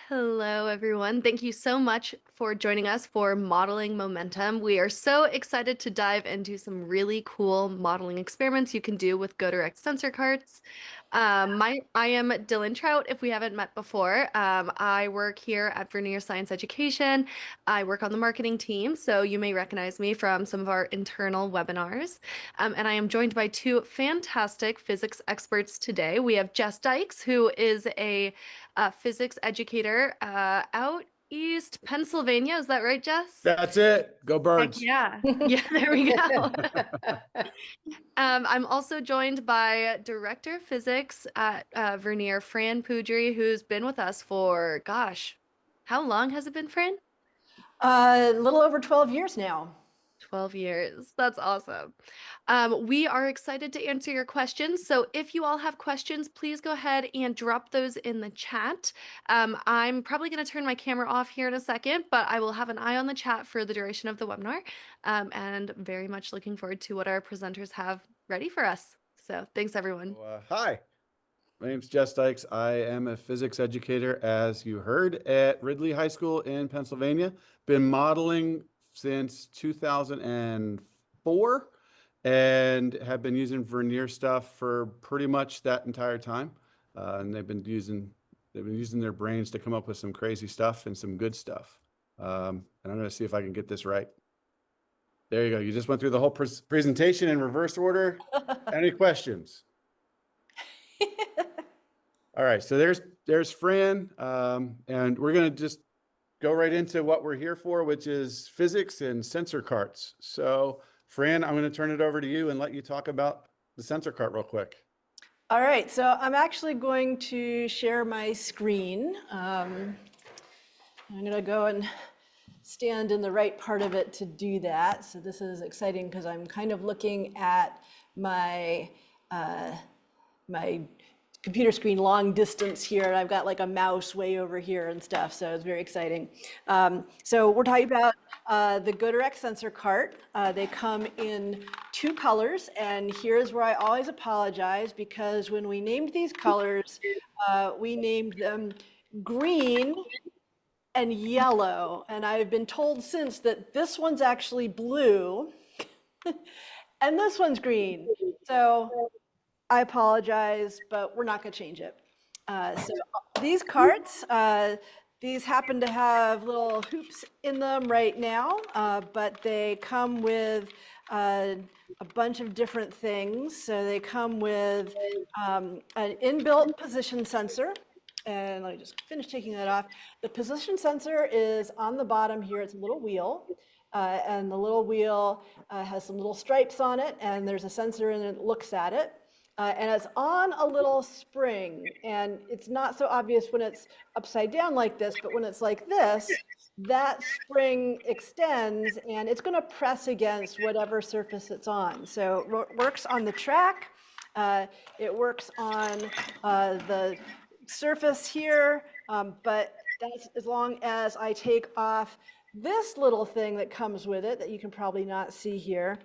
Hello, everyone. Thank you so much for joining us for Modeling Momentum. We are so excited to dive into some really cool modeling experiments you can do with godirect sensor carts. I am Dylan Trout, if we haven't met before. I work here at Vernier Science Education. I work on the marketing team, so you may recognize me from some of our internal webinars. And I am joined by two fantastic physics experts today. We have Jess Dykes, who is a physics educator out East Pennsylvania. Is that right, Jess? That's it. Go Heck birds. yeah. Yeah, there we go. I'm also joined by Director of Physics at Vernier, Fran Poudry, who's been with us for, gosh, how long has it been, Fran? A little over 12 years now. 12 years. That's awesome. We are excited to answer your questions. So if you all have questions, please go ahead and drop those in the chat. I'm probably going to turn my camera off here in a second, but I will have an eye on the chat for the duration of the webinar. And very much looking forward to what our presenters have ready for us. So thanks, everyone. Hi, my name's Jess Dykes. I am a physics educator, as you heard, at Ridley High School in Pennsylvania. Been modeling since 2004 and have been using Vernier stuff for pretty much that entire time. And they've been using their brains to come up with some crazy stuff and some good stuff. And I'm going to see if I can get this right. There you go. You just went through the whole presentation in reverse order. Any questions? All right, so there's Fran, and we're going to just go right into what we're here for, which is physics and sensor carts. So Fran, I'm going to turn it over to you and let you talk about the sensor cart real quick. All right, so I'm actually going to share my screen. I'm going to go and stand in the right part of it to do that. So this is exciting because I'm kind of looking at my my computer screen long distance here, and I've got like a mouse way over here and stuff, so it's very exciting. So we're talking about the godirect sensor cart. They come in two colors, and here's where I always apologize, because when we named these colors, we named them green and yellow, and I've been told since that this one's actually blue and this one's green. So I apologize, but we're not going to change it. So these carts, these happen to have little hoops in them right now, but they come with a bunch of different things. So they come with an inbuilt position sensor. And let me just finish taking that off. The position sensor is on the bottom here. It's a little wheel. And the little wheel has some little stripes on it, and there's a sensor in it that looks at it. And it's on a little spring, and it's not so obvious when it's upside down like this, but when it's like this, that spring extends and it's going to press against whatever surface it's on. So it works on the track, it works on the surface here, but that's as long as I take off this little thing that comes with it that you can probably not see here.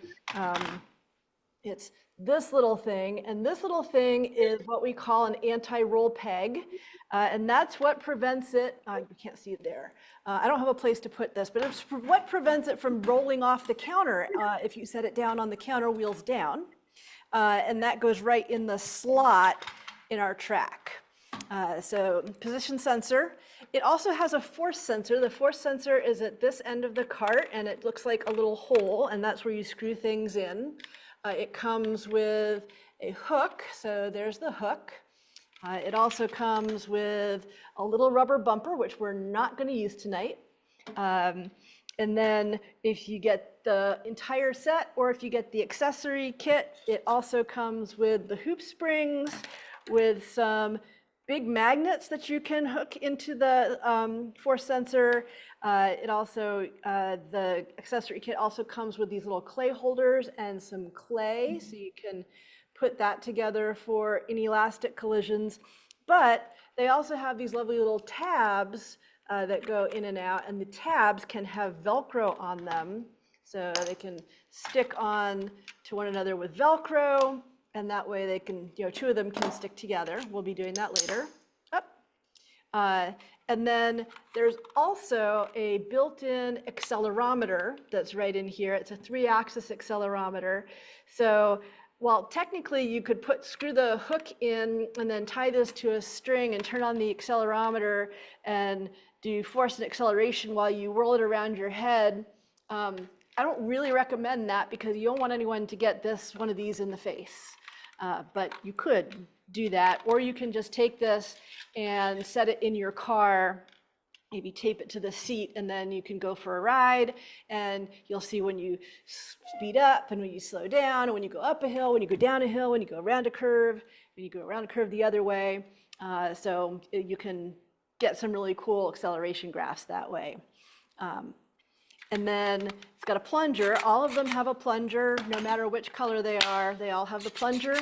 It's this little thing, and this little thing is what we call an anti-roll peg, and that's what prevents it. You can't see it there. I don't have a place to put this, but it's what prevents it from rolling off the counter if you set it down on the counter, wheels down, and that goes right in the slot in our track. So position sensor. It also has a force sensor. The force sensor is at this end of the cart, and it looks like a little hole, and that's where you screw things in. It comes with a hook, so there's the hook. It also comes with a little rubber bumper, which we're not going to use tonight. And then if you get the entire set, or if you get the accessory kit, it also comes with the hoop springs, with some big magnets that you can hook into the force sensor. It also, the accessory kit also comes with these little clay holders and some clay, so you can put that together for inelastic collisions. But they also have these lovely little tabs that go in and out, and the tabs can have Velcro on them, so they can stick on to one another with Velcro, and that way they can, two of them can stick together. We'll be doing that later. And then there's also a built-in accelerometer that's right in here. It's a 3-axis accelerometer. So while technically you could screw the hook in and then tie this to a string and turn on the accelerometer and do force and acceleration while you whirl it around your head, I don't really recommend that because you don't want anyone to get one of these in the face. But you could do that, or you can just take this and set it in your car, maybe tape it to the seat, and then you can go for a ride, and you'll see when you speed up and when you slow down, and when you go up a hill, when you go down a hill, when you go around a curve, when you go around a curve the other way. So you can get some really cool acceleration graphs that way. And then it's got a plunger. All of them have a plunger, no matter which color they are. They all have the plunger.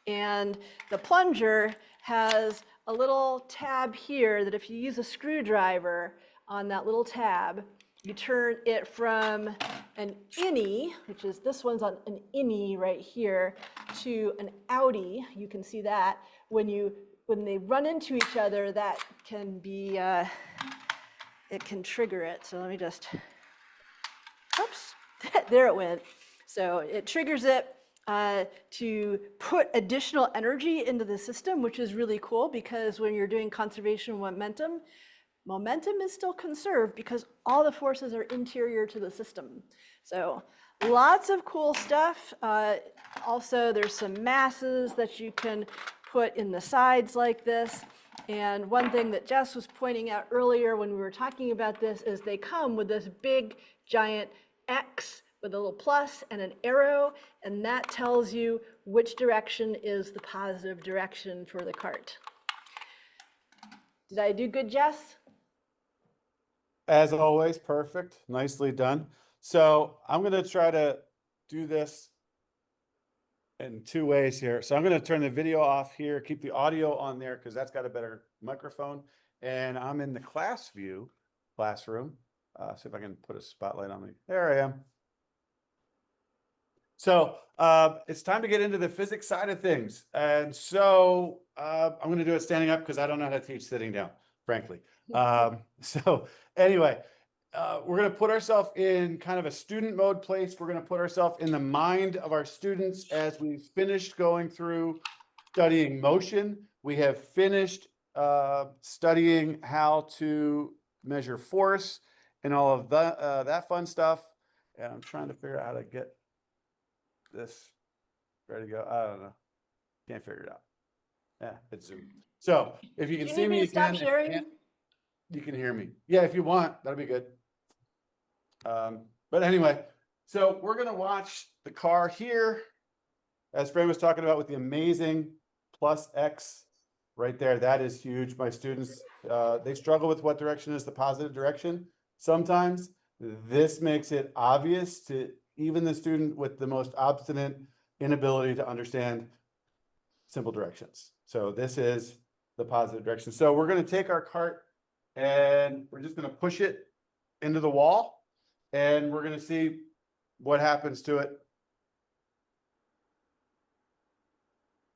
And the plunger has a little tab here that if you use a screwdriver on that little tab, you turn it from an innie, which is this one's on an innie right here, to an outie. You can see that when they run into each other, that can be, it can trigger it. So let me just. Oops, there it went. So it triggers it to put additional energy into the system, which is really cool because when you're doing conservation of momentum, momentum is still conserved because all the forces are interior to the system. So lots of cool stuff. Also, there's some masses that you can put in the sides like this. And one thing that Jess was pointing out earlier when we were talking about this is they come with this big giant X with a little plus and an arrow, and that tells you which direction is the positive direction for the cart. Did I do good, Jess? As always, perfect. Nicely done. So I'm going to try to do this in 2 ways here. So I'm going to turn the video off here, keep the audio on there because that's got a better microphone. And I'm in the classroom. See if I can put a spotlight on me. There I am. So it's time to get into the physics side of things. And so I'm going to do it standing up because I don't know how to teach sitting down, frankly. So anyway, we're going to put ourselves in kind of a student mode place. We're going to put ourselves in the mind of our students as we've finished going through studying motion. We have finished studying how to measure force and all of that fun stuff. And I'm trying to figure out how to get this ready to go. I don't know. Can't figure it out. Yeah, it's Zoom. So if you can see me, you can. If you can't, you can hear me. Yeah, if you want, that'll be good. But anyway, so we're going to watch the car here, as Fran was talking about with the amazing plus X right there. That is huge. My students, they struggle with what direction is the positive direction. Sometimes this makes it obvious to even the student with the most obstinate inability to understand simple directions. So this is the positive direction. So we're going to take our cart and we're just going to push it into the wall and we're going to see what happens to it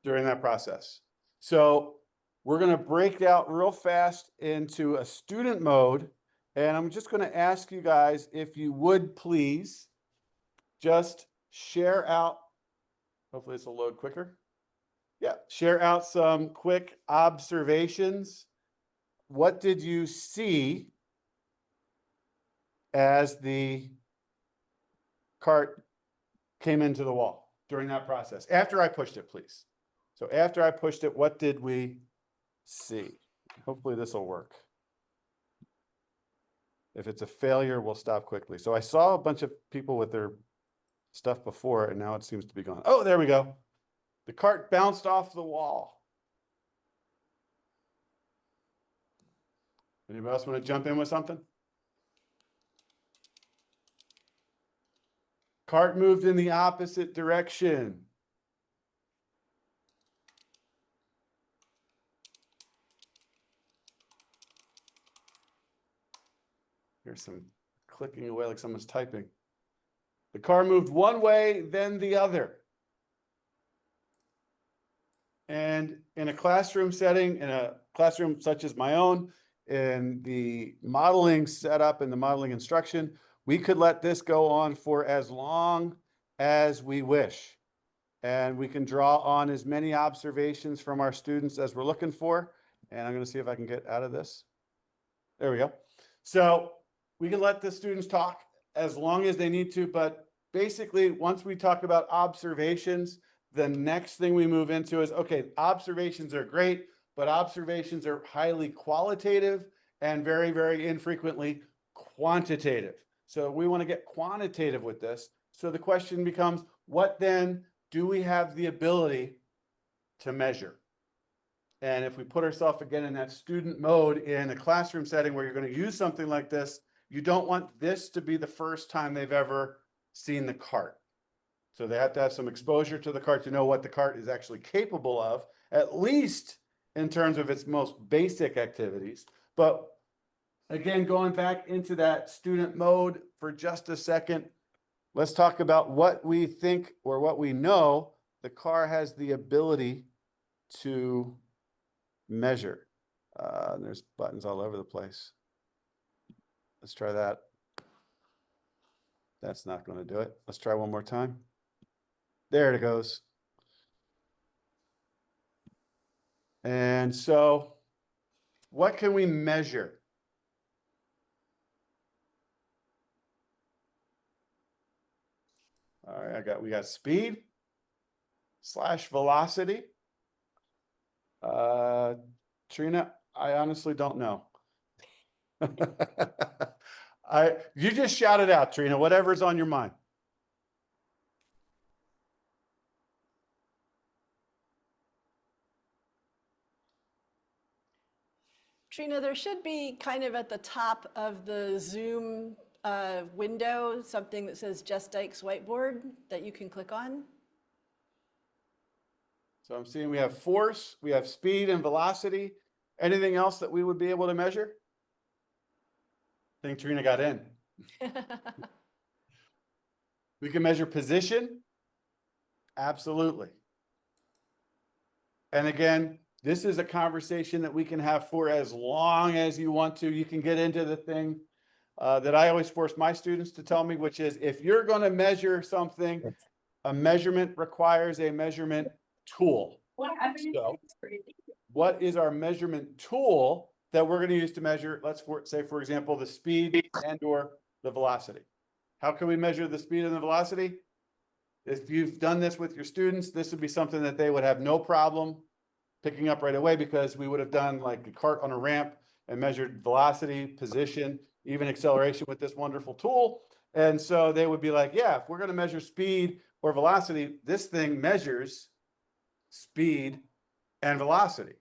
during that process. So we're going to break out real fast into a student mode. And I'm just going to ask you guys if you would please just share out, hopefully this will load quicker. Yeah, share out some quick observations. What did you see as the cart came into the wall during that process? After I pushed it, please. So after I pushed it, what did we see? Hopefully this will work. If it's a failure, we'll stop quickly. So I saw a bunch of people with their stuff before, and now it seems to be gone. Oh, there we go. The cart bounced off the wall. Anybody else want to jump in with something? Cart moved in the opposite direction. Here's some clicking away like someone's typing. The car moved one way, then the other. And in a classroom setting, in a classroom such as my own, in the modeling setup and the modeling instruction, we could let this go on for as long as we wish. And we can draw on as many observations from our students as we're looking for. And I'm going to see if I can get out of this. There we go. So we can let the students talk as long as they need to, but basically once we talk about observations, the next thing we move into is, okay, observations are great, but observations are highly qualitative and very, very infrequently quantitative. So we want to get quantitative with this. So the question becomes, what then do we have the ability to measure? And if we put ourselves again in that student mode in a classroom setting where you're going to use something like this, you don't want this to be the first time they've ever seen the cart. So they have to have some exposure to the cart to know what the cart is actually capable of, at least in terms of its most basic activities. But again, going back into that student mode for just a second, let's talk about what we think or what we know the car has the ability to measure. There's buttons all over the place. Let's try that. That's not going to do it. Let's try one more time. There it goes. And so what can we measure? All right, we got speed / velocity. Trina, I honestly don't know. You just shout it out, Trina, whatever's on your mind. Trina, there should be kind of at the top of the Zoom window, something that says Just Dykes Whiteboard that you can click on. So I'm seeing we have force, we have speed and velocity. Anything else that we would be able to measure? I think Trina got in. We can measure position. Absolutely. And again, this is a conversation that we can have for as long as you want to. You can get into the thing that I always force my students to tell me, which is if you're going to measure something, a measurement requires a measurement tool. So what is our measurement tool that we're going to use to measure, let's say, for example, the speed and or the velocity? How can we measure the speed and the velocity? If you've done this with your students, this would be something that they would have no problem picking up right away, because we would have done like a cart on a ramp and measured velocity, position, even acceleration with this wonderful tool. And so they would be like, yeah, if we're going to measure speed or velocity, this thing measures speed and velocity.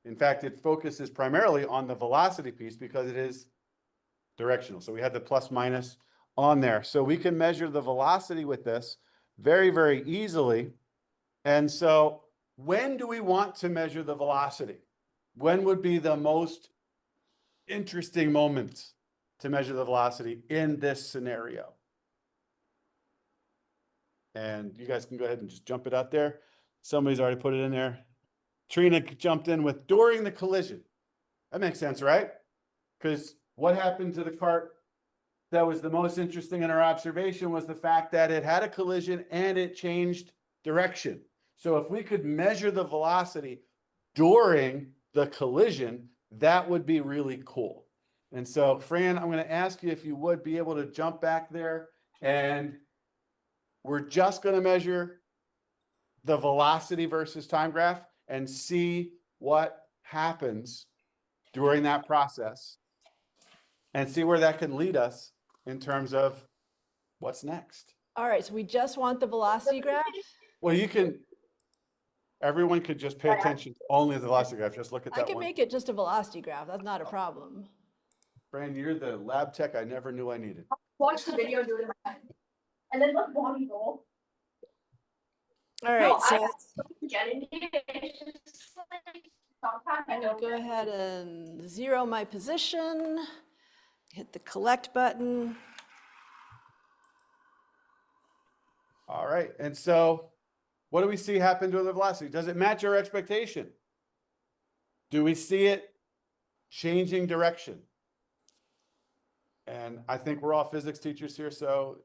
In fact, it focuses primarily on the velocity piece because it is directional. So we had the plus minus on there. So we can measure the velocity with this very, very easily. And so when do we want to measure the velocity? When would be the most interesting moment to measure the velocity in this scenario? And you guys can go ahead and just jump it out there. Somebody's already put it in there. Trina jumped in with during the collision. That makes sense, right? Because what happened to the cart that was the most interesting in our observation was the fact that it had a collision and it changed direction. So if we could measure the velocity during the collision, that would be really cool. And so, Fran, I'm going to ask you if you would be able to jump back there, and we're just going to measure the velocity versus time graph and see what happens during that process and see where that can lead us in terms of what's next. All right, so we just want the velocity graph? Well, everyone could just pay attention only to the velocity graph. Just look at I that can one. make it just a velocity graph. That's not a problem. Fran, you're the lab tech I never knew I needed. Watch the video, do it in my head. And then let mommy go. All right, so I'm going to go ahead and zero my position, hit the collect button. All right, and so what do we see happen to the velocity? Does it match our expectation? Do we see it changing direction? And I think we're all physics teachers here, so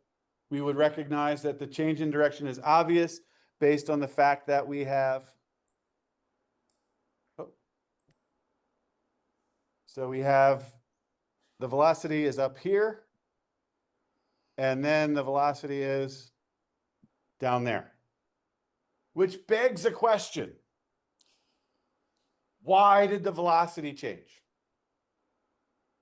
we would recognize that the change in direction is obvious based on the fact that we have, so we have the velocity is up here, and then the velocity is down there, which begs a question. Why did the velocity change?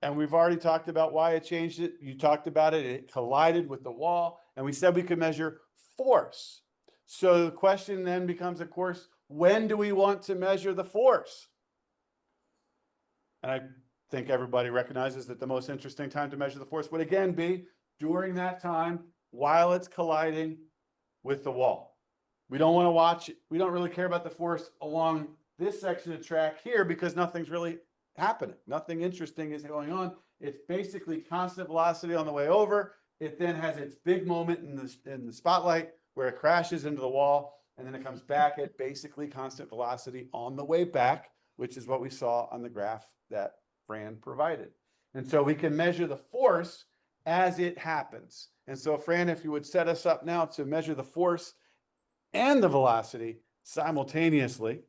And we've already talked about why it changed it. You talked about it. It collided with the wall, and we said we could measure force. So the question then becomes, of course, when do we want to measure the force? And I think everybody recognizes that the most interesting time to measure the force would again be during that time while it's colliding with the wall. We don't want to watch, we don't really care about the force along this section of track here because nothing's really happening. Nothing interesting is going on. It's basically constant velocity on the way over. It then has its big moment in the spotlight where it crashes into the wall, and then it comes back at basically constant velocity on the way back, which is what we saw on the graph that Fran provided. And so we can measure the force as it happens. And so Fran, if you would set us up now to measure the force and the velocity simultaneously.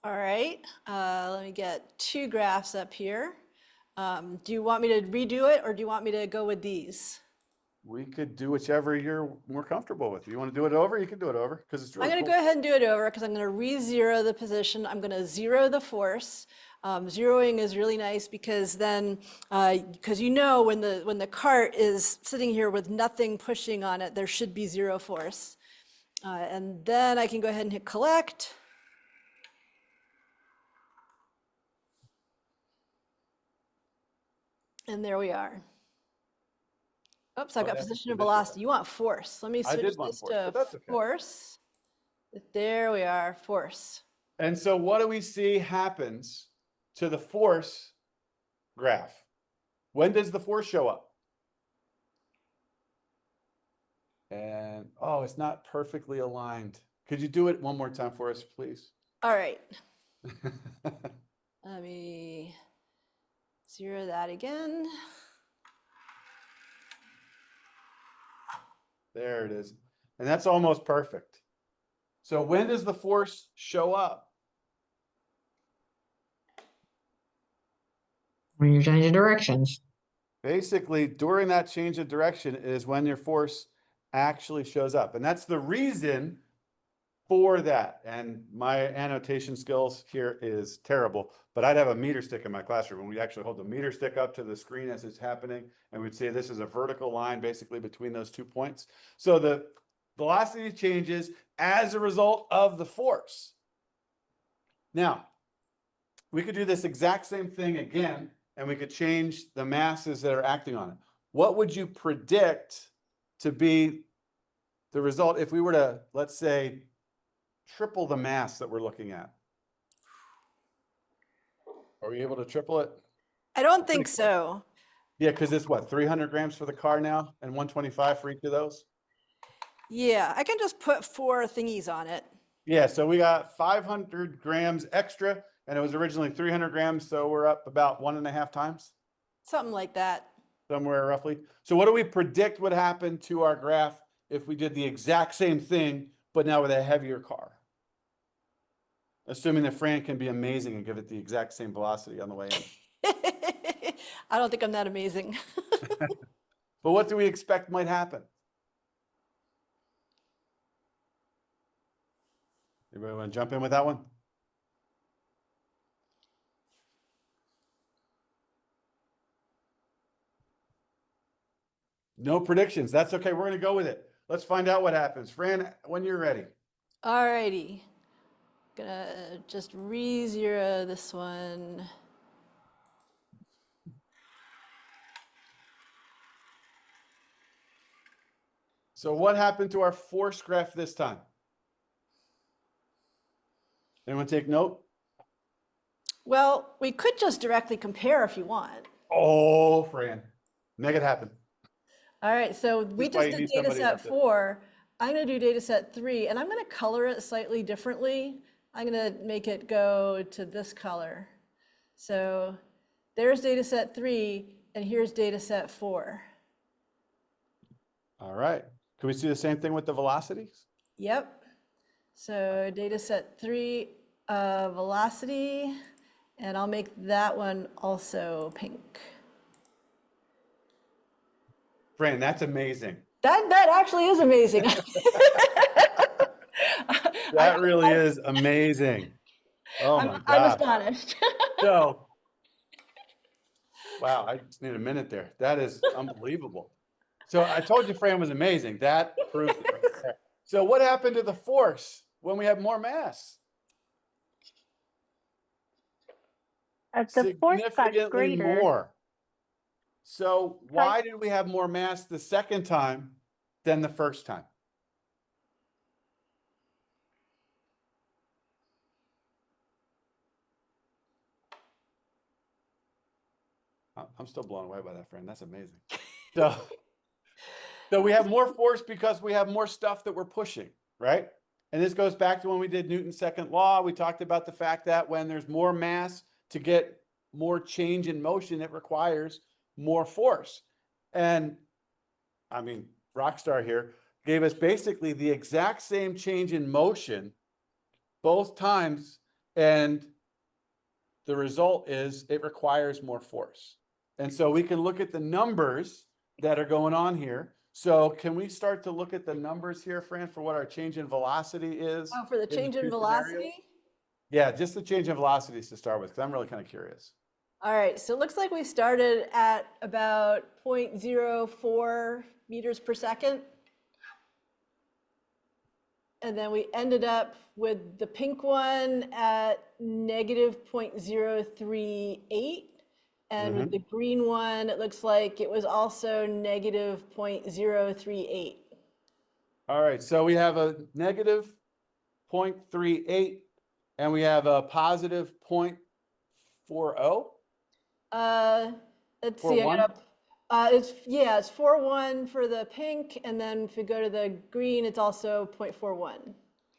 All right, let me get two graphs up here. Do you want me to redo it or do you want me to go with these? We could do whichever you're more comfortable with. You want to do it over? You can do it over because it's really I'm going to go ahead and do it over because I'm going to re-zero the position. I'm going to zero the force. Zeroing is really nice because then, because you know when the cart is sitting here with nothing pushing on it, there should be zero force. And then I can go ahead and hit collect. And there we are. Oops, I've got position and velocity. You want force. Let me switch this to force. There we are, force. And so what do we see happens to the force graph? When does the force show up? And, oh, it's not perfectly aligned. Could you do it one more time for us, please? All right. Let me zero that again. There it is. And that's almost perfect. So when does the force show up? When you're changing directions. Basically, during that change of direction is when your force actually shows up. And that's the reason for that. And my annotation skills here is terrible, but I'd have a meter stick in my classroom and we'd actually hold the meter stick up to the screen as it's happening. And we'd say this is a vertical line basically between those 2 points. So the velocity changes as a result of the force. Now, we could do this exact same thing again, and we could change the masses that are acting on it. What would you predict to be the result if we were to, let's say, triple the mass that we're looking at? Are we able to triple it? I don't think so. Yeah, because it's what, 300 grams for the car now and 125 for each of those? Yeah, I can just put 4 thingies on it. Yeah, so we got 500 grams extra, and it was originally 300 grams, so we're up about 1.5 times. Something like that. Somewhere roughly. So what do we predict would happen to our graph if we did the exact same thing, but now with a heavier car? Assuming that Fran can be amazing and give it the exact same velocity on the way in. I don't think I'm that amazing. But what do we expect might happen? Anybody want to jump in with that one? No predictions. That's okay. We're going to go with it. Let's find out what happens. Fran, when you're ready. All righty. Gonna just re-zero this one. So what happened to our force graph this time? Anyone take note? Well, we could just directly compare if you want. Oh, Fran, make it happen. All right, so we That's why just you did need data somebody set like this. 4. I'm going to do data set 3, and I'm going to color it slightly differently I'm going to make it go to this color. So there's data set 3, and here's data set 4. All right. Can we see the same thing with the velocities? Yep. So data set 3, velocity, and I'll make that one also pink. Fran, that's amazing. That actually is amazing. That really is amazing. Oh my I'm gosh. astonished. So, wow, I just need a minute there. That is unbelievable. So I told you Fran was amazing. That proves it right there. So what happened to the force when we have more mass? The force got Significantly greater. more. So why did we have more mass the second time than the first time? I'm still blown away by that, friend. That's amazing. So we have more force because we have more stuff that we're pushing, right? And this goes back to when we did Newton's second law. We talked about the fact that when there's more mass to get more change in motion, it requires more force. And I mean, Rockstar here gave us basically the exact same change in motion both times. And the result is it requires more force. And so we can look at the numbers that are going on here. So can we start to look at the numbers here, Fran, for what our change in velocity is? Oh, for the change in two velocity? scenarios? Yeah, just the change in velocities to start with, because I'm really kind of curious. All right, so it looks like we started at about 0.04 meters per second. And then we ended up with the pink one at negative 0.038. And with the green one, it looks like it was also negative 0.038. All right, so we have a negative 0.38 and we have a positive 0.40. Let's see, it's 4.1 for the pink, and then if we go to the green, it's also 0.41.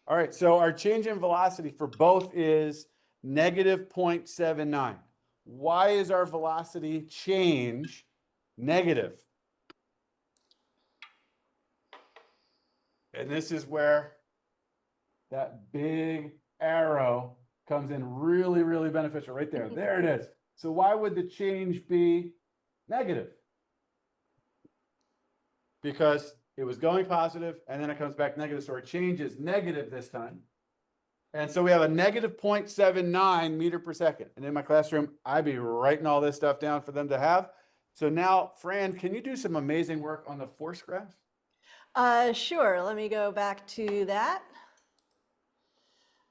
All right, so our change in velocity for both is negative 0.79. Why is our velocity change negative? And this is where that big arrow comes in really, really beneficial right there. There it is. So why would the change be negative? Because it was going positive and then it comes back negative. So our change is negative this time. And so we have a negative 0.79 meter per second. And in my classroom, I'd be writing all this stuff down for them to have. So now, Fran, can you do some amazing work on the force graph? Sure, let me go back to that.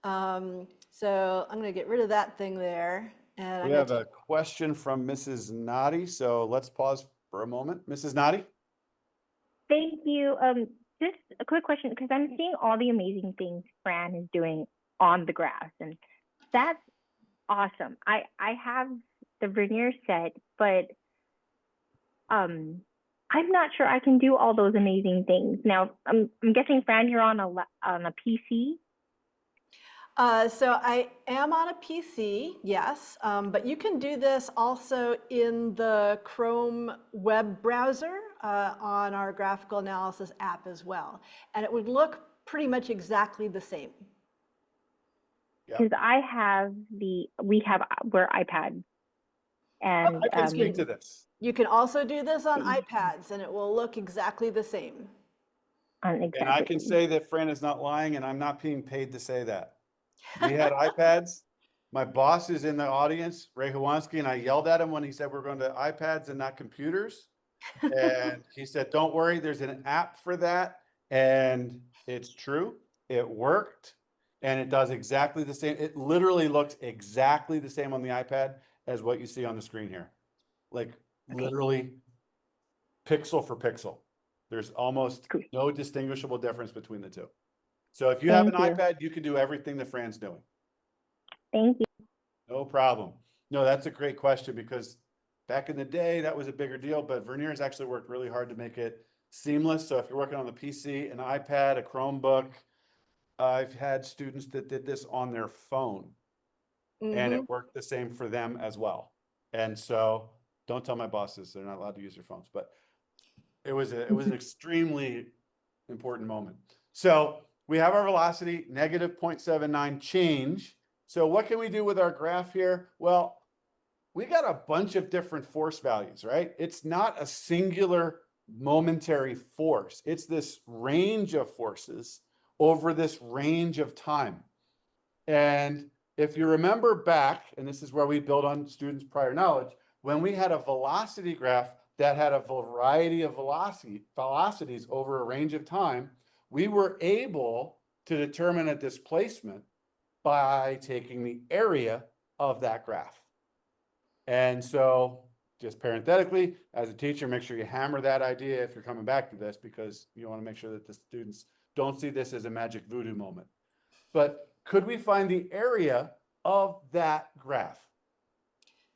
So I'm gonna get rid of that thing there. And We have a question from Mrs. Noddy. So let's pause for a moment. Mrs. Noddy? Thank you. Just a quick question, because I'm seeing all the amazing things Fran is doing on the graphs, and that's awesome. I have the Vernier set, but I'm not sure I can do all those amazing things. Now, I'm guessing, Fran, you're on a PC. So I am on a PC, yes, but you can do this also in the Chrome web browser on our graphical analysis app as well. And it would look pretty much exactly the same. Because we're iPad. And I can speak to this. You can also do this on iPads and it will look exactly the same. And I can say that Fran is not lying and I'm not being paid to say that. We had iPads. My boss is in the audience, Ray Hawansky, and I yelled at him when he said we're going to iPads and not computers. And he said, don't worry, there's an app for that. And it's true. It worked. And it does exactly the same. It literally looks exactly the same on the iPad as what you see on the screen here. Like literally pixel for pixel. There's almost no distinguishable difference between the two. So if you have an iPad, you can do everything that Fran's doing. Thank you. No problem. No, that's a great question because back in the day, that was a bigger deal, but Vernier has actually worked really hard to make it seamless. So if you're working on the PC, an iPad, a Chromebook, I've had students that did this on their phone and it worked the same for them as well. And so don't tell my bosses, they're not allowed to use their phones, but it was an extremely important moment. So we have our velocity, negative 0.79 change. So what can we do with our graph here? Well, we got a bunch of different force values, right? It's not a singular momentary force. It's this range of forces over this range of time. And if you remember back, and this is where we build on students' prior knowledge, when we had a velocity graph that had a variety of velocities over a range of time, we were able to determine a displacement by taking the area of that graph. And so just parenthetically, as a teacher, make sure you hammer that idea if you're coming back to this, because you want to make sure that the students don't see this as a magic voodoo moment. But could we find the area of that graph?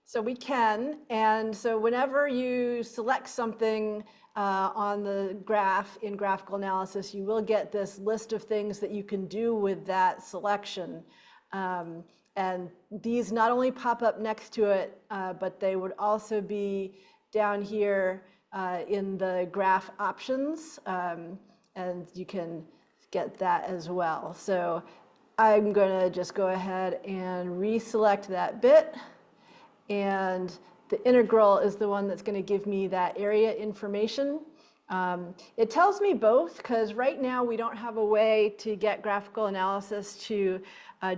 So we can, and so whenever you select something on the graph in graphical analysis, you will get this list of things that you can do with that selection. And these not only pop up next to it, but they would also be down here in the graph options, and you can get that as well. So I'm going to just go ahead and reselect that bit. And the integral is the one that's going to give me that area information. It tells me both, because right now we don't have a way to get graphical analysis to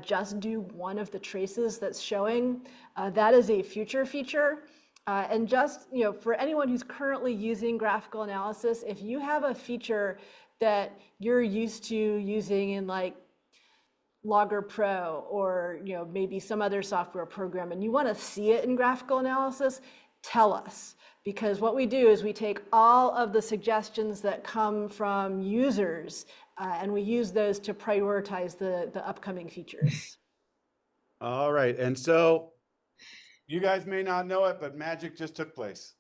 just do one of the traces that's showing. That is a future feature. And just, for anyone who's currently using graphical analysis, if you have a feature that you're used to using in like Logger Pro or maybe some other software program, and you want to see it in graphical analysis, tell us. Because what we do is we take all of the suggestions that come from users and we use those to prioritize the upcoming features. All right. And so you guys may not know it, but magic just took place.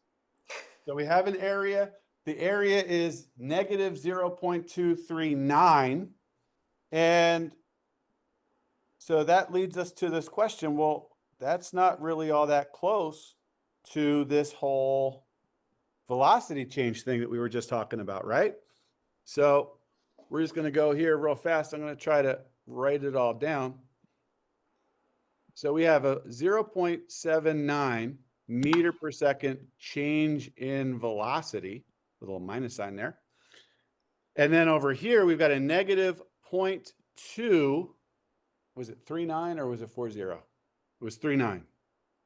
So we have an area. The area is negative 0.239. And so that leads us to this question. Well, that's not really all that close to this whole velocity change thing that we were just talking about, right? So we're just going to go here real fast. I'm going to try to write it all down. So we have a 0.79 meter per second change in velocity, with a little minus sign there. And then over here, we've got a negative 0.2. Was it 39 or was it 40? It was 39.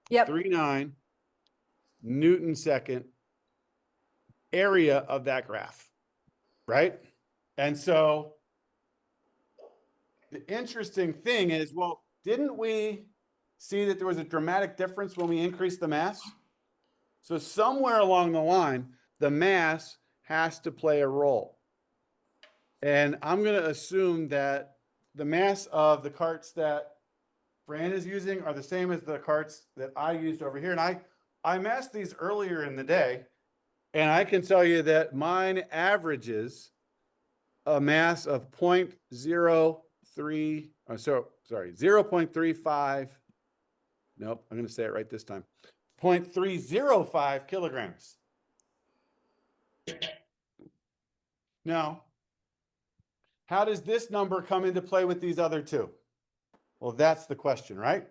Yep. 39 Newton second area of that graph, right? And so the interesting thing is, well, didn't we see that there was a dramatic difference when we increased the mass? So somewhere along the line, the mass has to play a role. And I'm going to assume that the mass of the carts that Fran is using are the same as the carts that I used over here. And I massed these earlier in the day, and I can tell you that mine averages a mass of 0.35. Nope, I'm going to say it right this time. 0.305 kilograms. Now, how does this number come into play with these other two? Well, that's the question, right?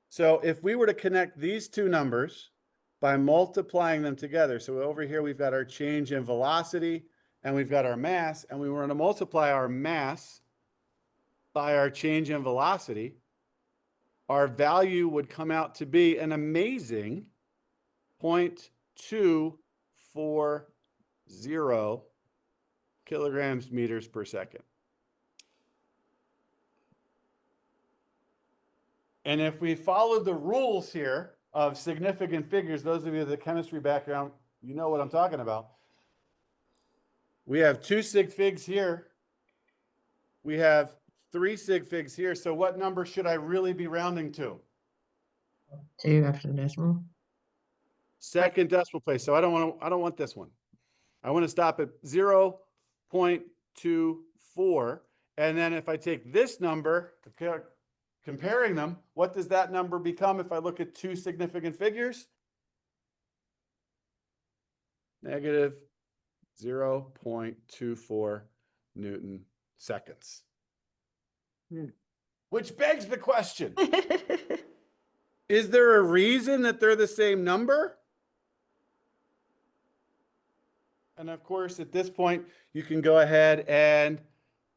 So if we were to connect these two numbers by multiplying them together, so over here we've got our change in velocity and we've got our mass, and we were going to multiply our mass by our change in velocity, our value would come out to be an amazing 0.240 kilograms meters per second. And if we follow the rules here of significant figures, those of you with the chemistry background, you know what I'm talking about. We have 2 sig figs here. We have 3 sig figs here. So what number should I really be rounding to? 2 after the decimal. Second decimal place. So I don't want this one. I want to stop at 0.24. And then if I take this number, comparing them, what does that number become if I look at two significant figures? Negative 0.24 Newton seconds. Which begs the question, is there a reason that they're the same number? And of course, at this point, you can go ahead and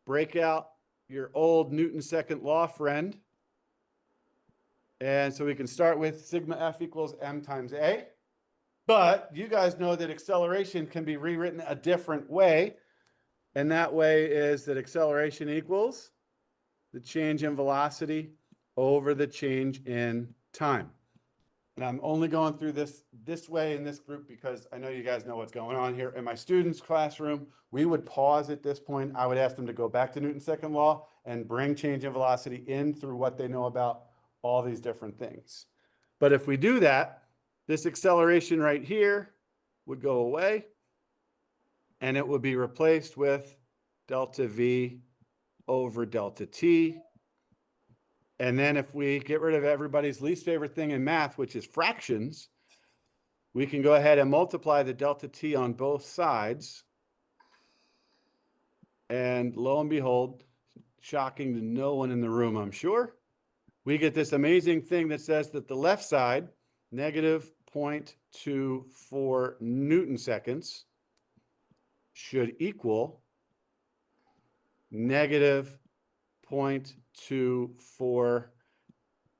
break out your old Newton second law friend. And so we can start with sigma F equals m times a. But you guys know that acceleration can be rewritten a different way. And that way is that acceleration equals the change in velocity over the change in time. And I'm only going through this way in this group because I know you guys know what's going on here. In my students' classroom, we would pause at this point. I would ask them to go back to Newton's second law and bring change in velocity in through what they know about all these different things. But if we do that, this acceleration right here would go away and it would be replaced with delta V over delta T. And then if we get rid of everybody's least favorite thing in math, which is fractions, we can go ahead and multiply the delta T on both sides. And lo and behold, shocking to no one in the room, I'm sure, we get this amazing thing that says that the left side, negative 0.24 Newton seconds, should equal negative 0.24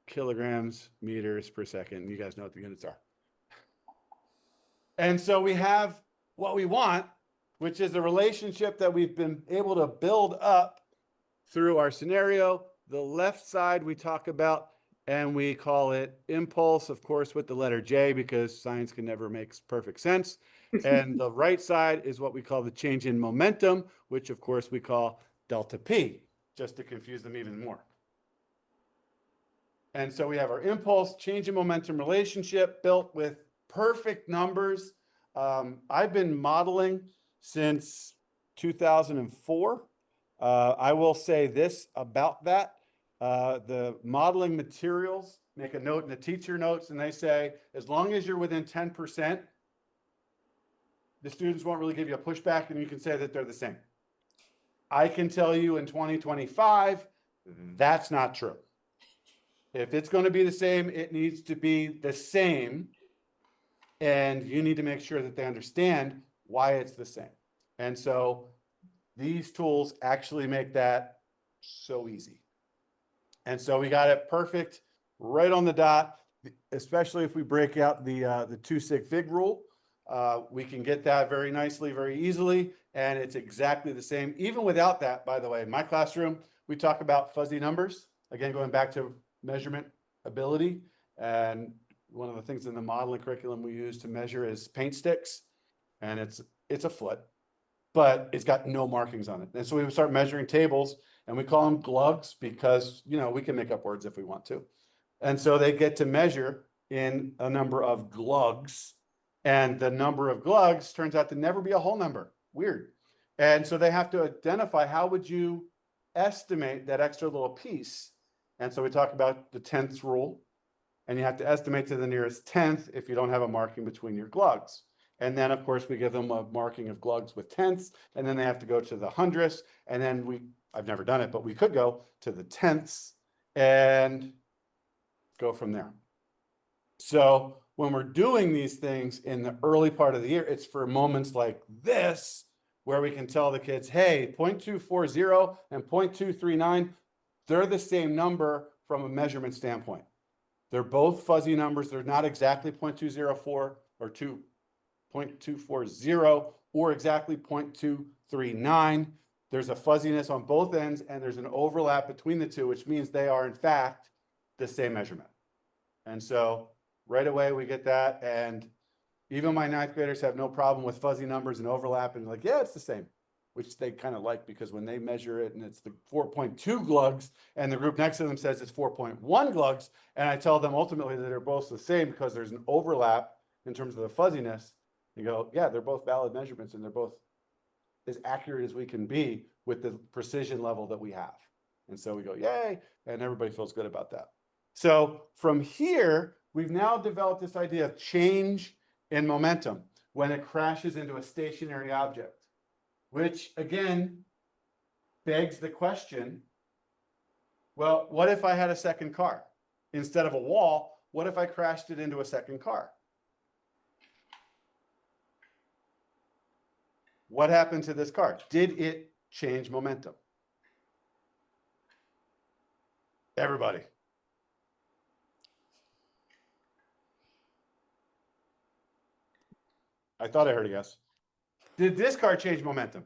kilograms meters per second. You guys know what the units are. And so we have what we want, which is a relationship that we've been able to build up through our scenario. The left side we talk about, and we call it impulse, of course, with the letter J, because science can never make perfect sense. And the right side is what we call the change in momentum, which of course we call delta P, just to confuse them even more. And so we have our impulse change in momentum relationship built with perfect numbers. I've been modeling since 2004. I will say this about that. The modeling materials make a note in the teacher notes, and they say, as long as you're within 10%, the students won't really give you a pushback, and you can say that they're the same. I can tell you in 2025, that's not true. If it's going to be the same, it needs to be the same. And you need to make sure that they understand why it's the same. And so these tools actually make that so easy. And so we got it perfect right on the dot, especially if we break out the 2 sig fig rule. We can get that very nicely, very easily, and it's exactly the same. Even without that, by the way, in my classroom, we talk about fuzzy numbers. Again, going back to measurement ability. And one of the things in the modeling curriculum we use to measure is paint sticks. And it's a foot, but it's got no markings on it. And so we would start measuring tables, and we call them glugs because, you know, we can make up words if we want to. And so they get to measure in a number of glugs. And the number of glugs turns out to never be a whole number. Weird. And so they have to identify, how would you estimate that extra little piece? And so we talk about the tenths rule, and you have to estimate to the nearest tenth if you don't have a marking between your glugs. And then of course we give them a marking of glugs with tenths, and then they have to go to the hundredths. And then I've never done it, but we could go to the tenths and go from there. So when we're doing these things in the early part of the year, it's for moments like this, where we can tell the kids, hey, 0.240 and 0.239, they're the same number from a measurement standpoint. They're both fuzzy numbers. They're not exactly 0.204 or 0.240 or exactly 0.239. There's a fuzziness on both ends, and there's an overlap between the two, which means they are in fact the same measurement. And so right away we get that, and even my 9th graders have no problem with fuzzy numbers and overlap, and like, yeah, it's the same, which they kind of like, because when they measure it and it's the 4.2 glugs and the group next to them says it's 4.1 glugs, and I tell them ultimately that they're both the same because there's an overlap in terms of the fuzziness, you go, yeah, they're both valid measurements and they're both as accurate as we can be with the precision level that we have. And so we go, yay, and everybody feels good about that. So from here, we've now developed this idea of change in momentum when it crashes into a stationary object, which again begs the question, well, what if I had a second car? Instead of a wall, what if I crashed it into a second car? What happened to this car? Did it change momentum? Everybody. I thought I heard a yes. Did this car change momentum?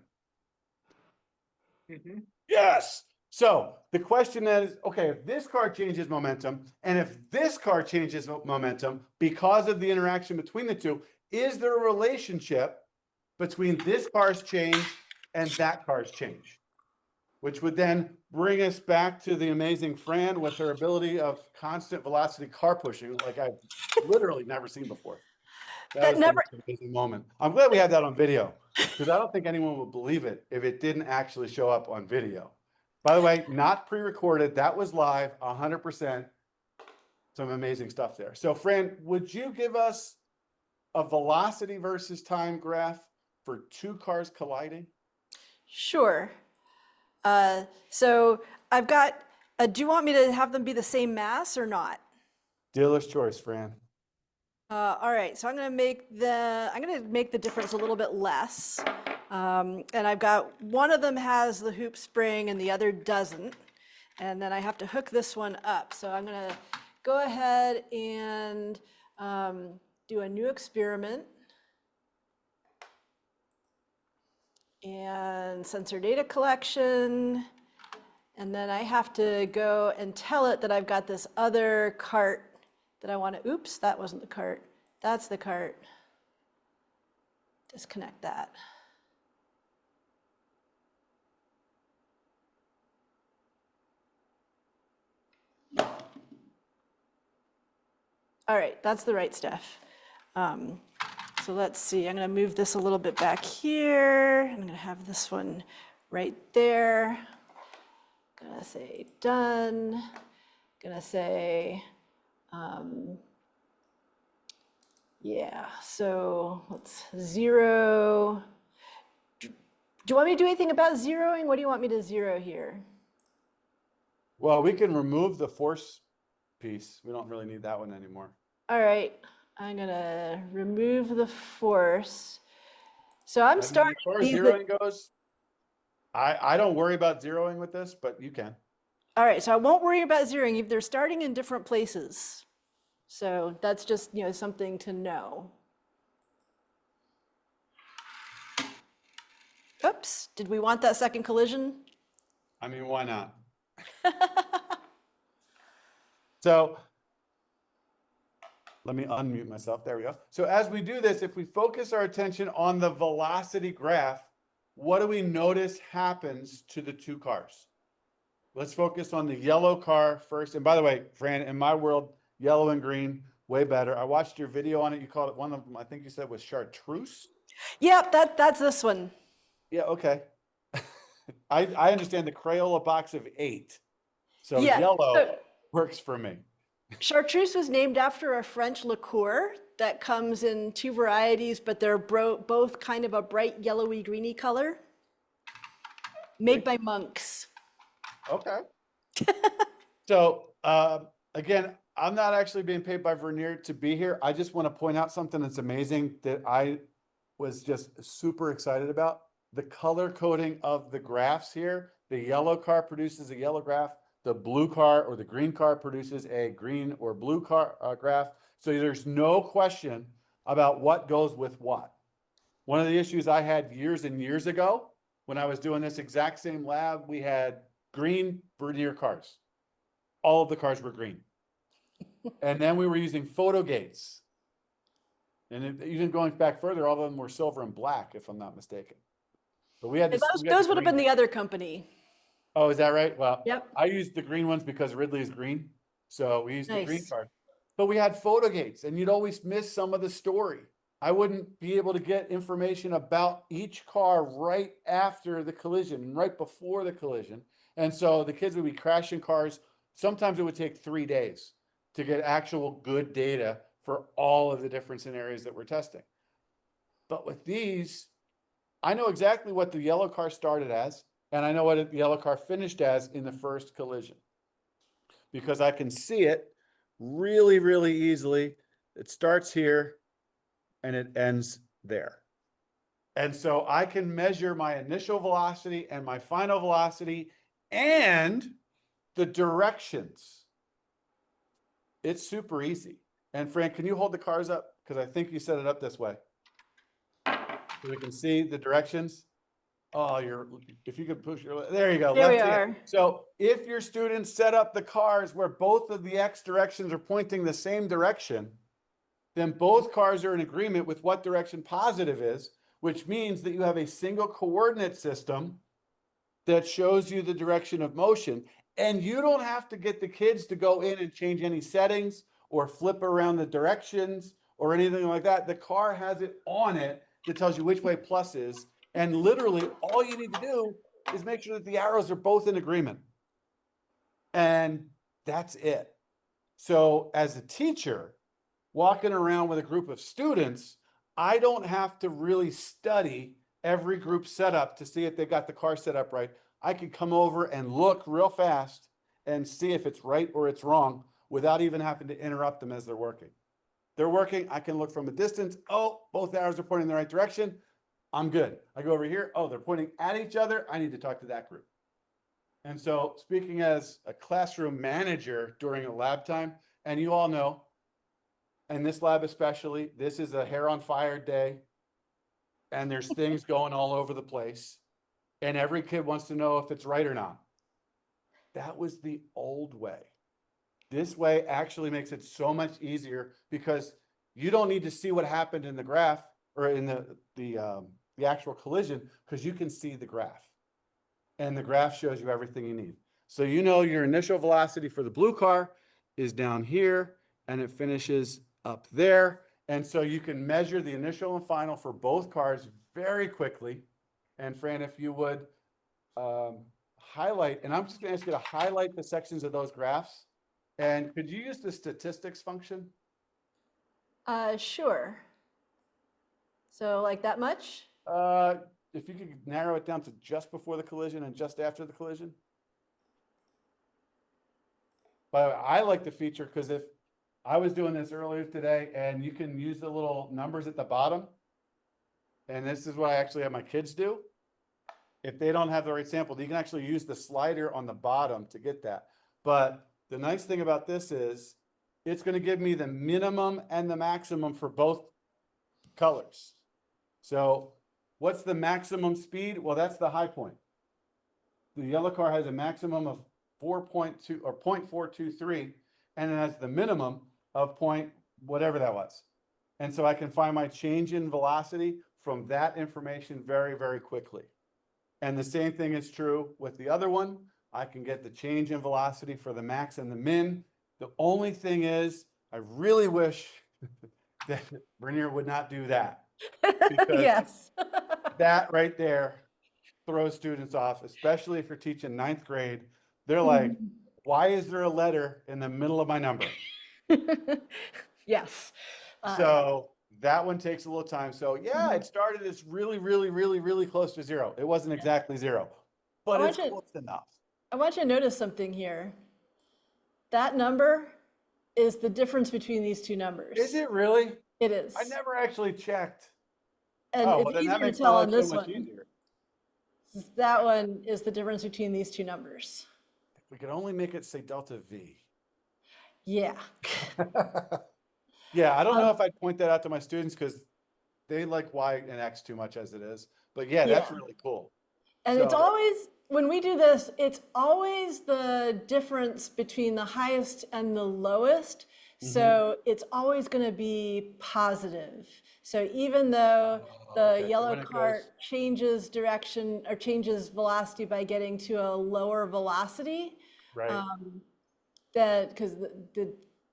Yes. So the question is, okay, if this car changes momentum, and if this car changes momentum because of the interaction between the two, is there a relationship between this car's change and that car's change? Which would then bring us back to the amazing Fran with her ability of constant velocity car pushing, like I've literally never seen before. That was the most amazing moment. I'm glad we had that on video, because I don't think anyone would believe it if it didn't actually show up on video. By the way, not pre-recorded. That was live, 100%. Some amazing stuff there. So Fran, would you give us a velocity versus time graph for two cars colliding? Sure. So I've got, do you want me to have them be the same mass or not? Dealer's choice, Fran. All right, so I'm going to make the difference a little bit less. And I've got, one of them has the hoop spring and the other doesn't. And then I have to hook this one up. So I'm going to go ahead and do a new experiment. And sensor data collection. And then I have to go and tell it that I've got this other cart that I want to, oops, that wasn't the cart. That's the cart. Disconnect that. All right, that's the right stuff. So let's see, I'm going to move this a little bit back here. I'm going to have this one right there. Going to say done. Going to say, yeah, so let's 0. Do you want me to do anything about zeroing? What do you want me to zero here? Well, we can remove the force piece. We don't really need that one anymore. All right, I'm gonna remove the force. So I'm starting. As far as zeroing goes, I don't worry about zeroing with this, but you can. All right, so I won't worry about zeroing if they're starting in different places. So that's just, something to know. Oops, did we want that second collision? I mean, why not? So let me unmute myself. There we go. So as we do this, if we focus our attention on the velocity graph, what do we notice happens to the two cars? Let's focus on the yellow car first. And by the way, Fran, in my world, yellow and green, way better. I watched your video on it. You called it, one of them, I think you said was chartreuse. Yep, that's this one. Yeah, okay. I understand the Crayola box of 8. So Yeah, yellow works for me. Chartreuse was named after a French liqueur that comes in 2 varieties, but they're both kind of a bright yellowy greeny color, made by monks. Okay. So again, I'm not actually being paid by Vernier to be here. I just want to point out something that's amazing that I was just super excited about. The color coding of the graphs here. The yellow car produces a yellow graph. The blue car or the green car produces a green or blue car graph. So there's no question about what goes with what. One of the issues I had years and years ago when I was doing this exact same lab, we had green Vernier cars. All of the cars were green. And then we were using photo gates. And even going back further, all of them were silver and black, if I'm not mistaken. But we had this, Those would have been the other company. Oh, is that right? Well, yep. I used the green ones because Ridley is green. So we used the green Nice. card. But we had photo gates and you'd always miss some of the story. I wouldn't be able to get information about each car right after the collision, right before the collision. And so the kids would be crashing cars. Sometimes it would take 3 days to get actual good data for all of the different scenarios that we're testing. But with these, I know exactly what the yellow car started as, and I know what the yellow car finished as in the first collision, because I can see it really, really easily. It starts here and it ends there. And so I can measure my initial velocity and my final velocity and the directions. It's super easy. And Fran, can you hold the cars up? Because I think you set it up this way. So we can see the directions. Oh, if you could push there you go. There we Left hand. are. So if your students set up the cars where both of the X directions are pointing the same direction, then both cars are in agreement with what direction positive is, which means that you have a single coordinate system that shows you the direction of motion. And you don't have to get the kids to go in and change any settings or flip around the directions or anything like that. The car has it on it that tells you which way plus is. And literally all you need to do is make sure that the arrows are both in agreement. And that's it. So as a teacher, walking around with a group of students, I don't have to really study every group setup to see if they got the car set up right. I can come over and look real fast and see if it's right or it's wrong without even having to interrupt them as they're working. They're working, I can look from a distance. Oh, both arrows are pointing in the right direction. I'm good. I go over here. Oh, they're pointing at each other. I need to talk to that group. And so speaking as a classroom manager during a lab time, and you all know, and this lab especially, this is a hair on fire day, and there's things going all over the place, and every kid wants to know if it's right or not. That was the old way. This way actually makes it so much easier because you don't need to see what happened in the graph or in the actual collision, because you can see the graph, and the graph shows you everything you need. So you know your initial velocity for the blue car is down here and it finishes up there. And so you can measure the initial and final for both cars very quickly. And Fran, if you would highlight, and I'm just gonna ask you to highlight the sections of those graphs. And could you use the statistics function? Sure. So like that much? If you could narrow it down to just before the collision and just after the collision. But I like the feature because if I was doing this earlier today and you can use the little numbers at the bottom, and this is what I actually have my kids do. If they don't have the right sample, you can actually use the slider on the bottom to get that. But the nice thing about this is it's going to give me the minimum and the maximum for both colors. So what's the maximum speed? Well, that's the high point. The yellow car has a maximum of 4.2 or 0.423, and it has the minimum of whatever that was. And so I can find my change in velocity from that information very, very quickly. And the same thing is true with the other one. I can get the change in velocity for the max and the min. The only thing is, I really wish that Vernier would not do that. Because Yes. that right there throws students off, especially if you're teaching 9th grade. They're like, why is there a letter in the middle of my number? Yes. So that one takes a little time. So yeah, it started as really, really, really, really close to 0. It wasn't exactly 0, but it's close enough. I want you to notice something here. That number is the difference between these two numbers. Is it really? It is. I never actually checked. And Oh, it's well, then easier that to makes my tell life on so this much one. easier. That one is the difference between these two numbers. If we could only make it say delta V. Yeah. Yeah, I don't know if I'd point that out to my students because they like Y and X too much as it is. But yeah, that's really cool. And So- it's always, when we do this, it's always the difference between the highest and the lowest. So it's always going to be positive. So even though the yellow cart changes direction or changes velocity by getting to a lower velocity, right. that because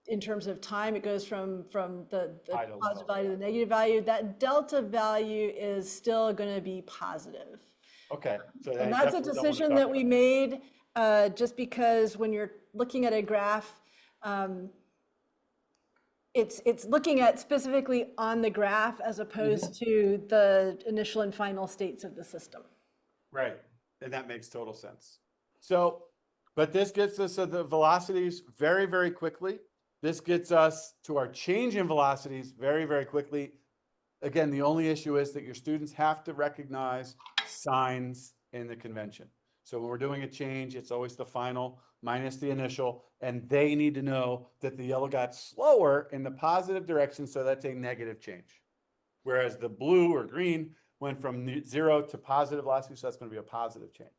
in terms of time, it goes from the High to positive low. value to the negative value. That delta value is still going to be positive. Okay, so And that's a what we don't want to decision talk that we about. made just because when you're looking at a graph, it's looking at specifically on the graph as opposed to the initial and final states of the system. Right, and that makes total sense. So, but this gets us to the velocities very, very quickly. This gets us to our change in velocities very, very quickly. Again, the only issue is that your students have to recognize signs in the convention. So when we're doing a change, it's always the final minus the initial, and they need to know that the yellow got slower in the positive direction, so that's a negative change. Whereas the blue or green went from 0 to positive velocity, so that's going to be a positive change.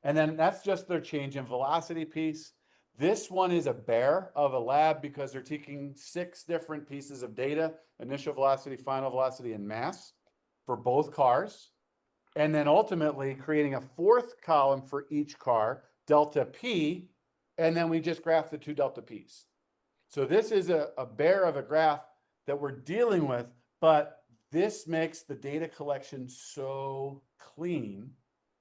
And then that's just their change in velocity piece. This one is a bear of a lab because they're taking 6 different pieces of data, initial velocity, final velocity, and mass for both cars. And then ultimately creating a 4th column for each car, delta P, and then we just graph the 2 delta Ps. So this is a bear of a graph that we're dealing with, but this makes the data collection so clean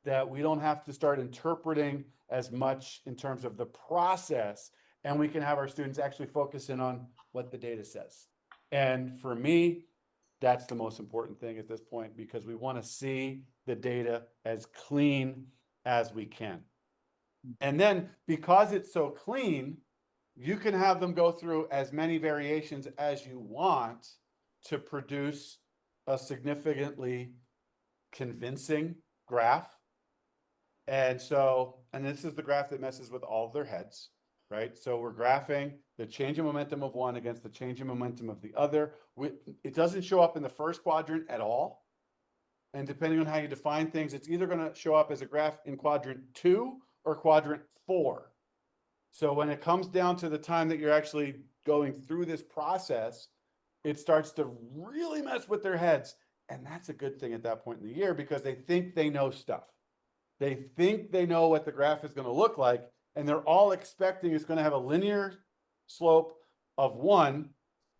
that we don't have to start interpreting as much in terms of the process, and we can have our students actually focus in on what the data says. And for me, that's the most important thing at this point, because we want to see the data as clean as we can. And then because it's so clean, you can have them go through as many variations as you want to produce a significantly convincing graph. And so, and this is the graph that messes with all of their heads, right? So we're graphing the change in momentum of one against the change in momentum of the other. It doesn't show up in the first quadrant at all. And depending on how you define things, it's either going to show up as a graph in quadrant 2 or quadrant 4. So when it comes down to the time that you're actually going through this process, it starts to really mess with their heads. And that's a good thing at that point in the year, because they think they know stuff. They think they know what the graph is going to look like, and they're all expecting it's going to have a linear slope of 1,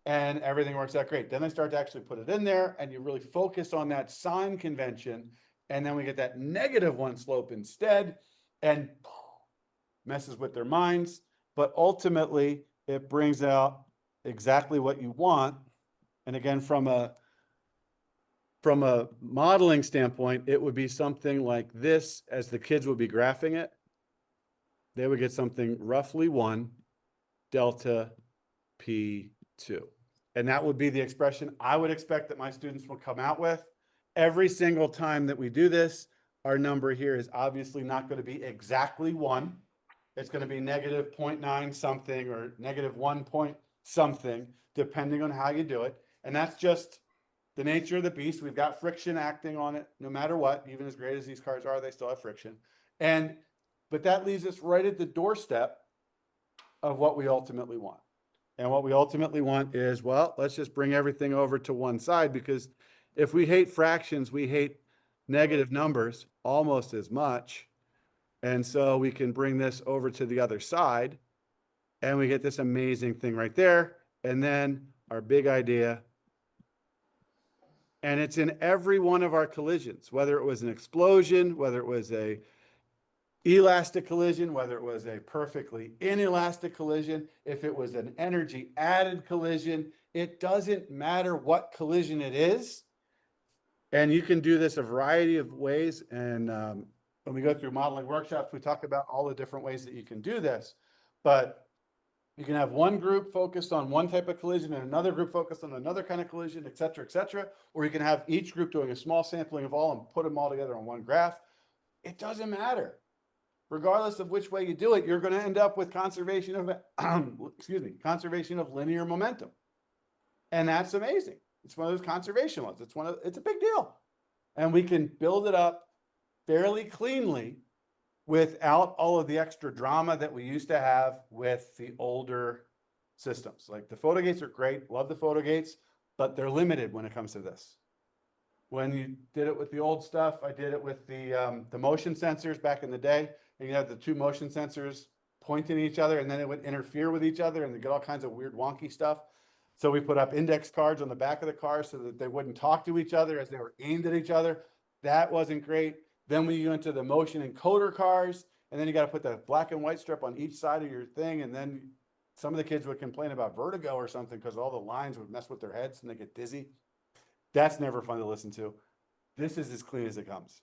and everything works out great. Then they start to actually put it in there, and you really focus on that sign convention, and then we get that -1 slope instead, and messes with their minds. But ultimately, it brings out exactly what you want. And again, from a modeling standpoint, it would be something like this. As the kids would be graphing it, they would get something roughly 1 delta P2. And that would be the expression I would expect that my students will come out with. Every single time that we do this, our number here is obviously not going to be exactly 1. It's going to be -0.9 something or -1 point something, depending on how you do it. And that's just the nature of the beast. We've got friction acting on it no matter what. Even as great as these cars are, they still have friction. But that leaves us right at the doorstep of what we ultimately want. And what we ultimately want is, well, let's just bring everything over to one side, because if we hate fractions, we hate negative numbers almost as much. And so we can bring this over to the other side, and we get this amazing thing right there. And then our big idea, and it's in every one of our collisions, whether it was an explosion, whether it was a elastic collision, whether it was a perfectly inelastic collision, if it was an energy added collision, it doesn't matter what collision it is. And you can do this a variety of ways. And when we go through modeling workshops, we talk about all the different ways that you can do this. But you can have one group focused on one type of collision and another group focused on another kind of collision, et cetera, et cetera. Or you can have each group doing a small sampling of all and put them all together on one graph. It doesn't matter. Regardless of which way you do it, you're going to end up with conservation of conservation of linear momentum. And that's amazing. It's one of those conservation laws. It's a big deal. And we can build it up fairly cleanly without all of the extra drama that we used to have with the older systems. Like the photo gates are great, love the photo gates, but they're limited when it comes to this. When you did it with the old stuff, I did it with the motion sensors back in the day, and you have the 2 motion sensors pointing at each other, and then it would interfere with each other and they get all kinds of weird wonky stuff. So we put up index cards on the back of the car so that they wouldn't talk to each other as they were aimed at each other. That wasn't great. Then we went to the motion encoder cars, and then you got to put the black and white strip on each side of your thing. And then some of the kids would complain about vertigo or something because all the lines would mess with their heads and they get dizzy. That's never fun to listen to. This is as clean as it comes.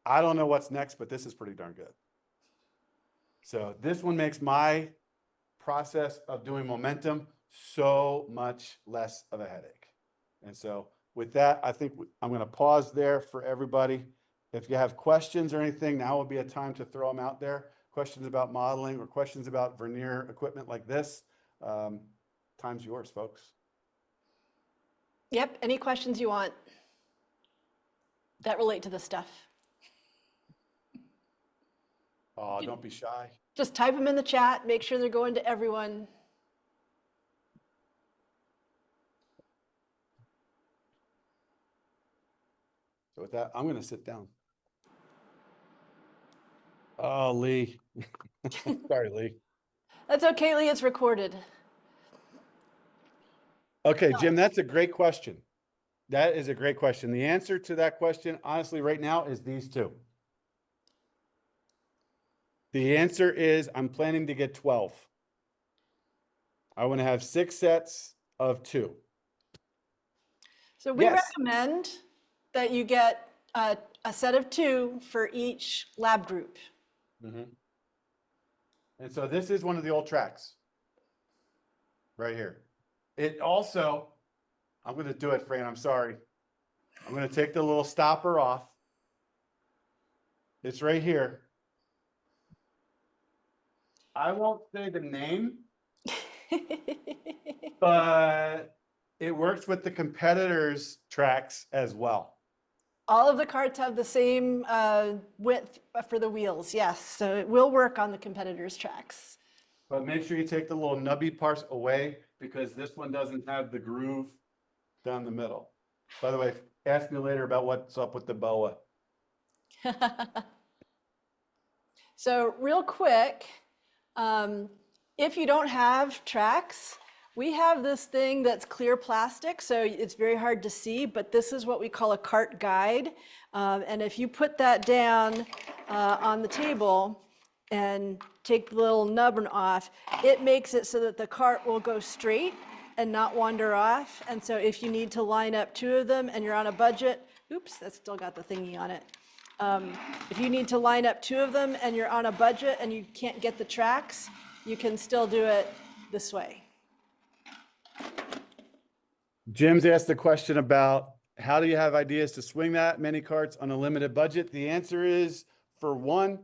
I don't know what's next, but this is pretty darn good. So this one makes my process of doing momentum so much less of a headache. And so with that, I think I'm going to pause there for everybody. If you have questions or anything, now would be a time to throw them out there. Questions about modeling or questions about Vernier equipment like this. Time's yours, folks. Yep, any questions you want that relate to this stuff. Oh, don't be shy. Just type them in the chat, make sure they're going to everyone. So with that, I'm going to sit down. Oh, Lee. Sorry, Lee. That's okay, Lee, it's recorded. Okay, Jim, that's a great question. That is a great question. The answer to that question, honestly, right now is these two. The answer is I'm planning to get 12. I want to have 6 sets of 2. So we Yes. recommend that you get a set of 2 for each lab group. And so this is one of the old tracks right here. It also, I'm going to do it, Fran. I'm sorry. I'm going to take the little stopper off. It's right here. I won't say the name, but it works with the competitors' tracks as well. All of the carts have the same width for the wheels, yes. So it will work on the competitors' tracks. But make sure you take the little nubby parts away because this one doesn't have the groove down the middle. By the way, ask me later about what's up with the BOA. So real quick, if you don't have tracks, we have this thing that's clear plastic, so it's very hard to see, but this is what we call a cart guide. And if you put that down on the table and take the little nubbin off, it makes it so that the cart will go straight and not wander off. And so if you need to line up 2 of them and you're on a budget, oops, that's still got the thingy on it. If you need to line up 2 of them and you're on a budget and you can't get the tracks, you can still do it this way. Jim's asked the question about how do you have ideas to swing that many carts on a limited budget? The answer is, for one,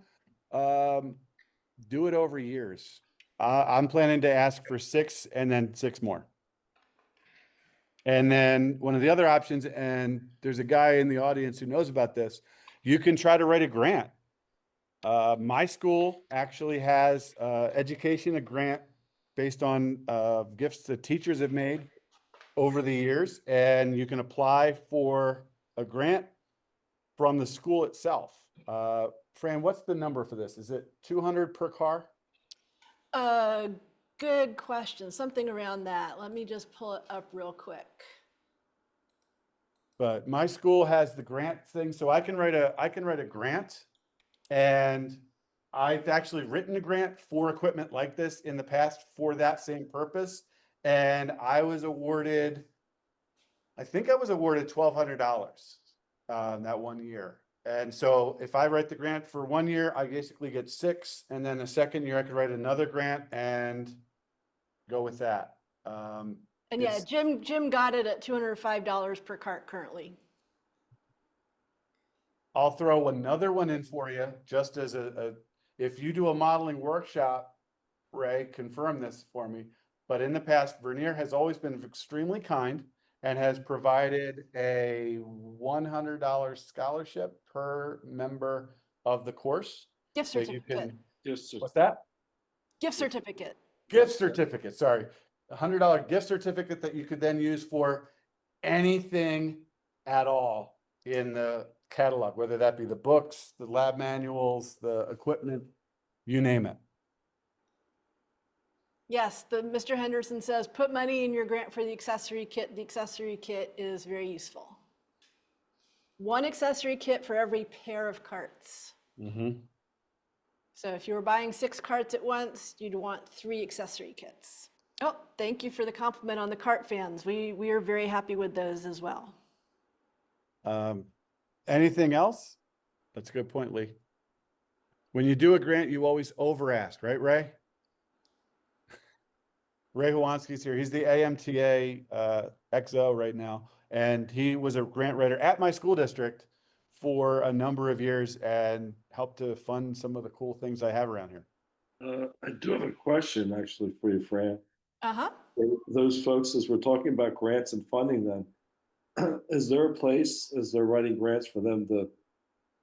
do it over years. I'm planning to ask for 6 and then 6 more. And then one of the other options, and there's a guy in the audience who knows about this, you can try to write a grant. My school actually has education, a grant based on gifts that teachers have made over the years, and you can apply for a grant from the school itself. Fran, what's the number for this? Is it 200 per car? Good question. Something around that. Let me just pull it up real quick. But my school has the grant thing, so I can write a grant, and I've actually written a grant for equipment like this in the past for that same purpose. And I was awarded, I think I was awarded $1,200 that one year. And so if I write the grant for 1 year, I basically get 6. And then the second year I could write another grant and go with that. And yeah, Jim got it at $205 per cart currently. I'll throw another one in for you, just as if you do a modeling workshop, Ray, confirm this for me. But in the past, Vernier has always been extremely kind and has provided a $100 scholarship per member of the course. Gift So you certificate. can, what's that? Gift certificate. Gift certificate, sorry. $100 gift certificate that you could then use for anything at all in the catalog, whether that be the books, the lab manuals, the equipment, you name it. Yes, Mr. Henderson says, put money in your grant for the accessory kit. The accessory kit is very useful. One accessory kit for every pair of carts. Mm-hmm. So if you were buying 6 carts at once, you'd want 3 accessory kits. Oh, thank you for the compliment on the cart fans. We are very happy with those as well. Anything else? That's a good point, Lee. When you do a grant, you always over ask, right, Ray? Ray Hawansky's here. He's the AMTA XO right now. And he was a grant writer at my school district for a number of years and helped to fund some of the cool things I have around here. I do have a question actually for you, Fran. Uh-huh. Those folks, as we're talking about grants and funding them, is there a place, as they're writing grants, for them to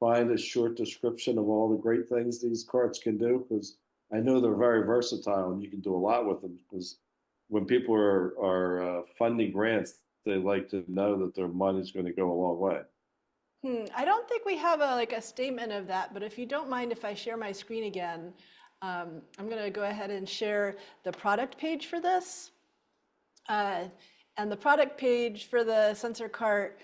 find a short description of all the great things these carts can do? Because I know they're very versatile and you can do a lot with them. Because when people are funding grants, they like to know that their money's going to go a long way. I don't think we have a statement of that, but if you don't mind if I share my screen again, I'm going to go ahead and share the product page for this. And the product page for the sensor cart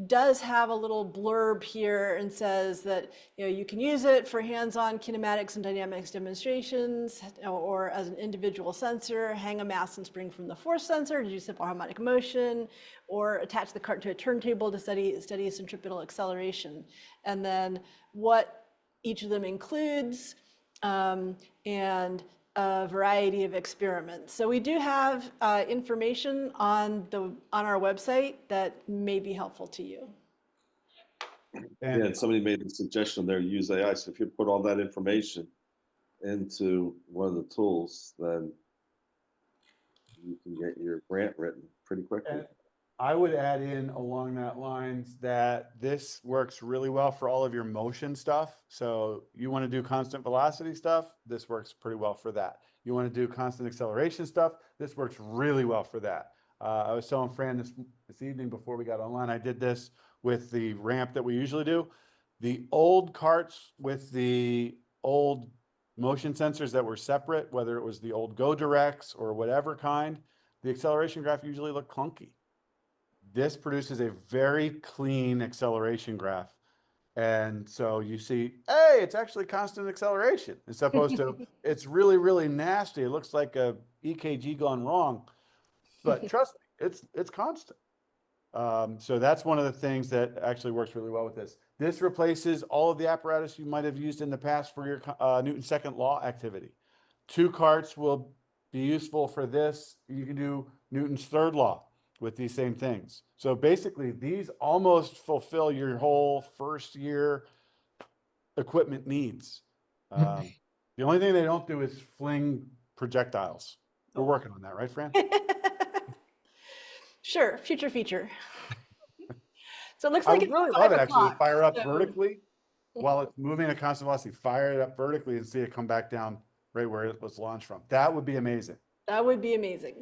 does have a little blurb here and says that you can use it for hands-on kinematics and dynamics demonstrations, or as an individual sensor, hang a mass and spring from the force sensor to do simple harmonic motion, or attach the cart to a turntable to study centripetal acceleration. And then what each of them includes, and a variety of experiments. So we do have information on our website that may be helpful to you. And Yeah, and somebody made the suggestion there to use AI. So if you put all that information into one of the tools, then you can get your grant written pretty quickly. And I would add in along that lines that this works really well for all of your motion stuff. So you want to do constant velocity stuff, this works pretty well for that. You want to do constant acceleration stuff, this works really well for that. I was telling Fran this evening before we got online, I did this with the ramp that we usually do. The old carts with the old motion sensors that were separate, whether it was the old godirects or whatever kind, the acceleration graph usually looked clunky. This produces a very clean acceleration graph. And so you see, hey, it's actually constant acceleration as opposed to it's really, really nasty. It looks like a EKG gone wrong. But trust me, it's constant. So that's one of the things that actually works really well with this. This replaces all of the apparatus you might have used in the past for your Newton's second law activity. 2 carts will be useful for this. You can do Newton's third law with these same things. So basically, these almost fulfill your whole first year equipment needs. The only thing they don't do is fling projectiles. We're working on that, right, Fran? Sure, future feature. So it looks I like would it's really 5 love it actually to o'clock, fire up so- vertically while it's moving at constant velocity. Fire it up vertically and see it come back down right where it was launched from. That would be amazing. That would be amazing.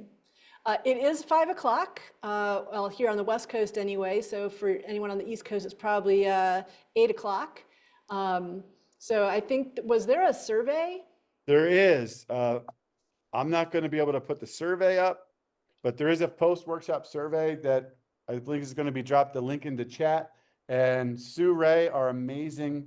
It is 5 o'clock, well, here on the West Coast anyway, so for anyone on the East Coast, it's probably 8 o'clock. So I think, was there a survey? There is. I'm not going to be able to put the survey up, but there is a post-workshop survey that I believe is going to be dropped, the link in the chat. And Sue Ray, our amazing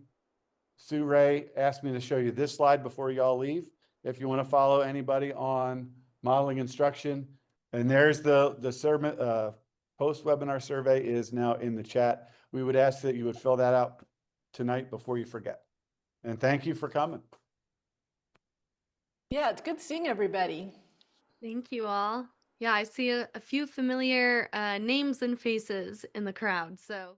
Sue Ray, asked me to show you this slide before y'all leave. If you want to follow anybody on modeling instruction, and there's the survey, post-webinar survey is now in the chat. We would ask that you would fill that out tonight before you forget. And thank you for coming. Yeah, it's good seeing everybody. Thank you all. Yeah, I see a few familiar names and faces in the crowd, so